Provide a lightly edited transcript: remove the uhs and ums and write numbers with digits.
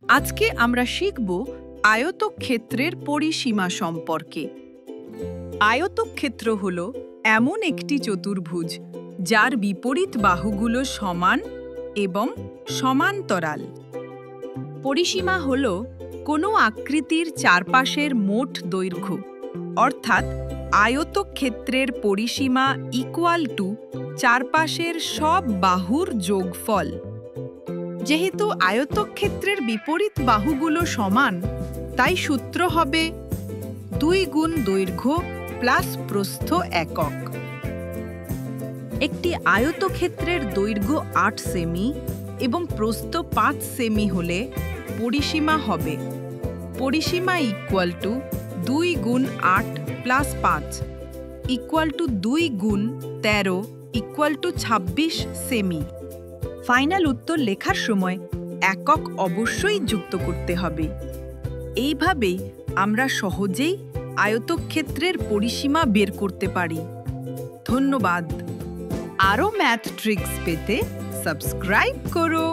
আজকে আমরা শিখব আয়তক্ষেত্রের পরিসীমা সম্পর্কে। আয়তক্ষেত্র হল এমন একটি চতুর্ভুজ যার বিপরীত বাহুগুলো সমান এবং সমান্তরাল। পরিসীমা হল কোনো আকৃতির চারপাশের মোট দৈর্ঘ্য, অর্থাৎ আয়তক্ষেত্রের পরিসীমা = চারপাশের সব বাহুর যোগফল। যেহেতু আয়তক্ষেত্রের বিপরীত বাহুগুলো সমান, তাই সূত্র হবে 2 গুণ দৈর্ঘ্য প্লাস প্রস্থ একক। একটি আয়তক্ষেত্রের দৈর্ঘ্য 8 সেমি এবং প্রস্থ 5 সেমি হলে পরিসীমা হবে পরিসীমা = 2 গুণ 8 প্লাস 5 2 গুণ 13 26 সেমি। ফাইনাল উত্তর লেখার সময় একক অবশ্যই যুক্ত করতে হবে। এইভাবেই আমরা সহজেই আয়তক্ষেত্রের পরিসীমা বের করতে পারি। ধন্যবাদ। আরও ম্যাথ ট্রিক্স পেতে সাবস্ক্রাইব করো।